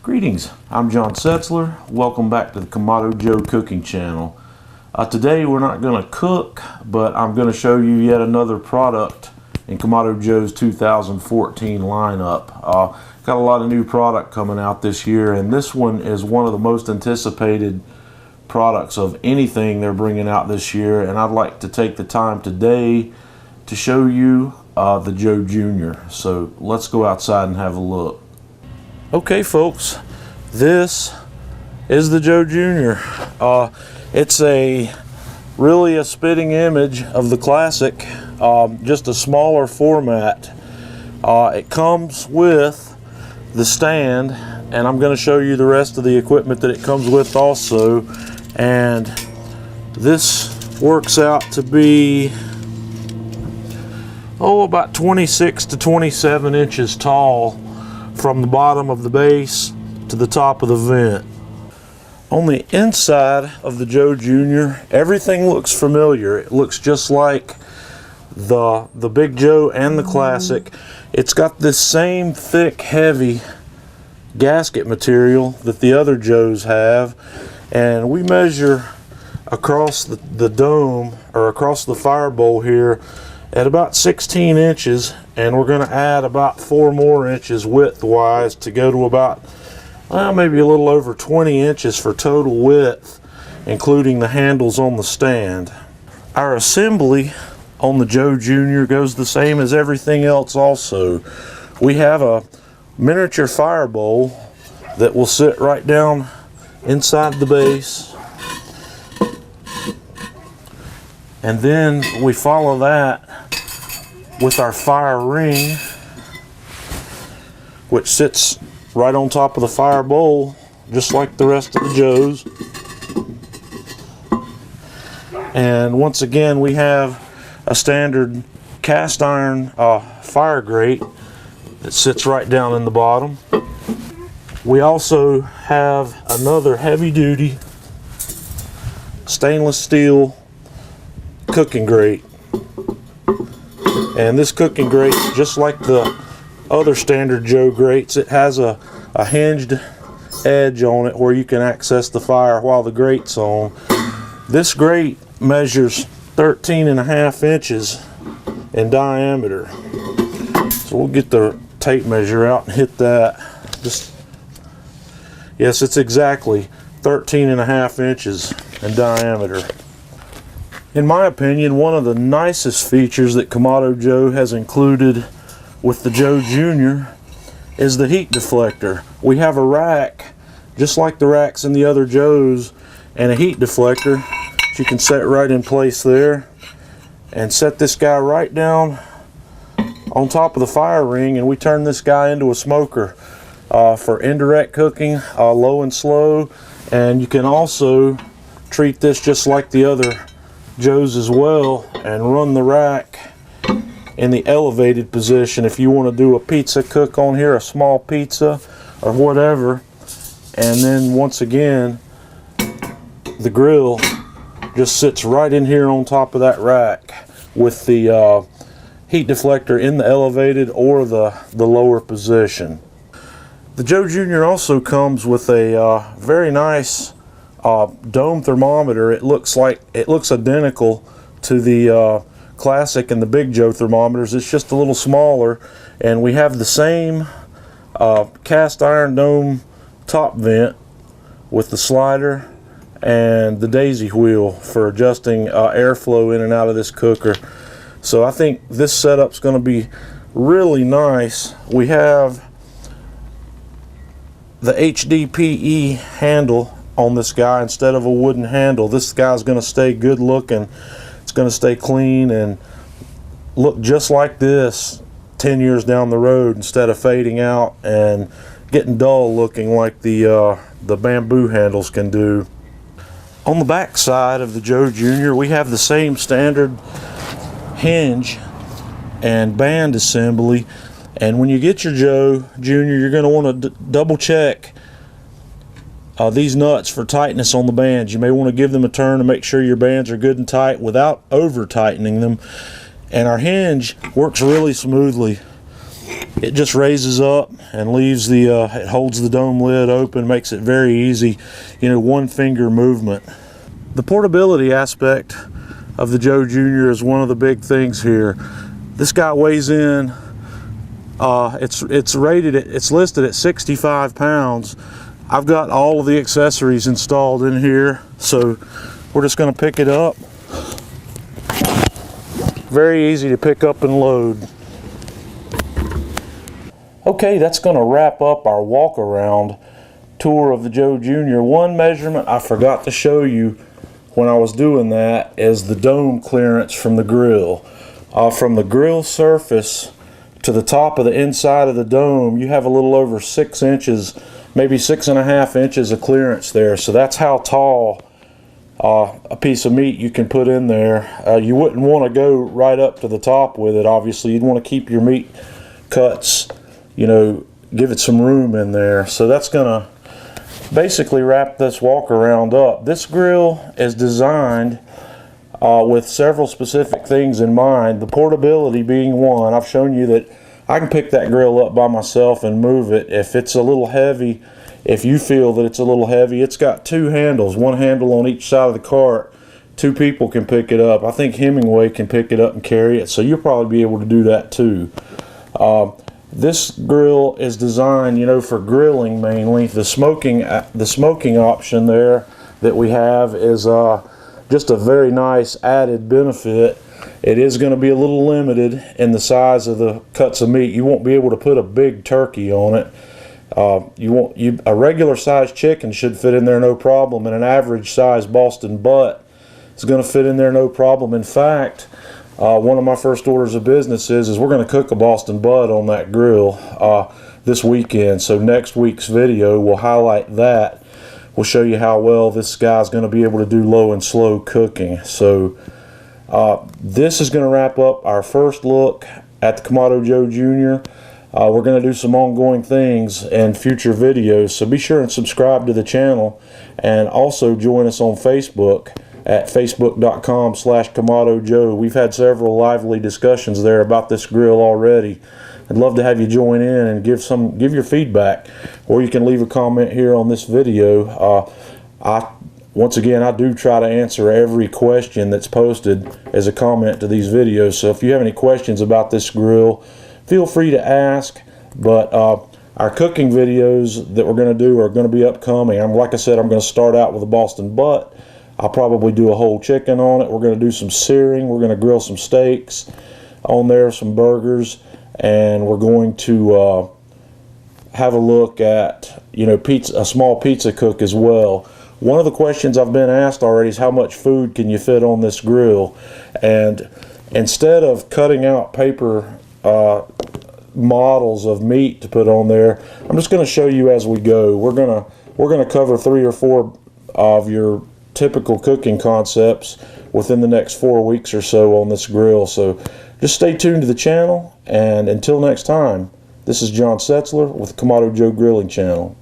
Greetings, I'm John Setzler. Welcome back to the Kamado Joe cooking channel. Today we're not going to cook, but I'm going to show you yet another product in Kamado Joe's 2014 lineup. Got a lot of new product coming out this year, and this one is one of the most anticipated products of anything they're bringing out this year, and I'd like to take the time today to show you the Joe Jr. So let's go outside and have a look. Okay folks, this is the Joe Jr. It's really a spitting image of the classic, just a smaller format. It comes with the stand, and I'm going to show you the rest of the equipment that it comes with also. And this works out to be about 26 to 27 inches tall from the bottom of the base to the top of the vent. On the inside of the Joe Jr., everything looks familiar. It looks just like the Big Joe and the Classic. It's got this same thick, heavy gasket material that the other Joes have, and we measure across the dome, or across the fire bowl here, at about 16 inches, and we're going to add about 4 more inches width-wise to go to about, well, maybe a little over 20 inches for total width, including the handles on the stand. Our assembly on the Joe Jr. goes the same as everything else also. We have a miniature fire bowl that will sit right down inside the base, and then we follow that with our fire ring, which sits right on top of the fire bowl, just like the rest of the Joes. And once again, we have a standard cast iron fire grate that sits right down in the bottom. We also have another heavy duty stainless steel cooking grate. And this cooking grate, just like the other standard Joe grates, it has a hinged edge on it where you can access the fire while the grate's on. This grate measures 13.5 inches in diameter. So we'll get the tape measure out and hit that. Yes, it's exactly 13.5 inches in diameter. In my opinion, one of the nicest features that Kamado Joe has included with the Joe Jr. is the heat deflector. We have a rack, just like the racks in the other Joes, and a heat deflector that you can set right in place there, and set this guy right down on top of the fire ring, and we turn this guy into a smoker for indirect cooking, low and slow. And you can also treat this just like the other Joes as well, and run the rack in the elevated position if you want to do a pizza cook on here, a small pizza or whatever. And then once again, the grill just sits right in here on top of that rack with the heat deflector in the elevated or the lower position. The Joe Jr. also comes with a very nice dome thermometer. It looks identical to the Classic and the Big Joe thermometers. It's just a little smaller, and we have the same cast iron dome top vent with the slider and the daisy wheel for adjusting airflow in and out of this cooker. So I think this setup's going to be really nice. We have the HDPE handle on this guy instead of a wooden handle. This guy's going to stay good looking. It's going to stay clean and look just like this 10 years down the road, instead of fading out and getting dull looking like the bamboo handles can do. On the back side of the Joe Jr., we have the same standard hinge and band assembly. And when you get your Joe Jr., you're going to want to double check these nuts for tightness on the bands. You may want to give them a turn to make sure your bands are good and tight without over tightening them. And our hinge works really smoothly. it just raises up and leaves the it holds the dome lid open, makes it very easy, you know, one finger movement. The portability aspect of the Joe Jr. is one of the big things here. This guy weighs in, it's listed at 65 pounds. I've got all of the accessories installed in here, so we're just going to pick it up. Very easy to pick up and load. Okay, that's going to wrap up our walk around tour of the Joe Jr. One measurement I forgot to show you when I was doing that is the dome clearance from the grill. From the grill surface to the top of the inside of the dome, you have a little over 6 inches, maybe 6.5 inches of clearance there. So that's how tall a piece of meat you can put in there. You wouldn't want to go right up to the top with it, obviously. You'd want to keep your meat cuts, you know, give it some room in there. So that's gonna basically wrap this walk around up. This grill is designed with several specific things in mind, the portability being one. I've shown you that I can pick that grill up by myself and move it. If it's a little heavy, if you feel that it's a little heavy, it's got 2 handles, one handle on each side of the cart. 2 people can pick it up. I think Hemingway can pick it up and carry it, so you'll probably be able to do that too. This grill is designed, you know, for grilling mainly. The smoking option there that we have is just a very nice added benefit. It is going to be a little limited in the size of the cuts of meat. You won't be able to put a big turkey on it. A regular sized chicken should fit in there no problem, and an average sized Boston butt is going to fit in there no problem. In fact, one of my first orders of business is we're going to cook a Boston butt on that grill this weekend. So next week's video will highlight that. We'll show you how well this guy's going to be able to do low and slow cooking. So this is going to wrap up our first look at the Kamado Joe Jr. We're going to do some ongoing things in future videos, so be sure and subscribe to the channel, and also join us on Facebook at facebook.com/KamadoJoe. We've had several lively discussions there about this grill already. I'd love to have you join in and give your feedback, or you can leave a comment here on this video. Once again, I do try to answer every question that's posted as a comment to these videos, so if you have any questions about this grill, feel free to ask. But our cooking videos that we're going to do are going to be upcoming. Like I said, I'm going to start out with a Boston butt. I'll probably do a whole chicken on it. We're going to do some searing. We're going to grill some steaks on there, some burgers, and we're going to have a look at, you know, a small pizza cook as well. One of the questions I've been asked already is how much food can you fit on this grill? And instead of cutting out paper models of meat to put on there, I'm just going to show you as we go. We're going to cover 3 or 4 of your typical cooking concepts within the next 4 weeks or so on this grill. So just stay tuned to the channel, and until next time, this is John Setzler with Kamado Joe Grilling Channel.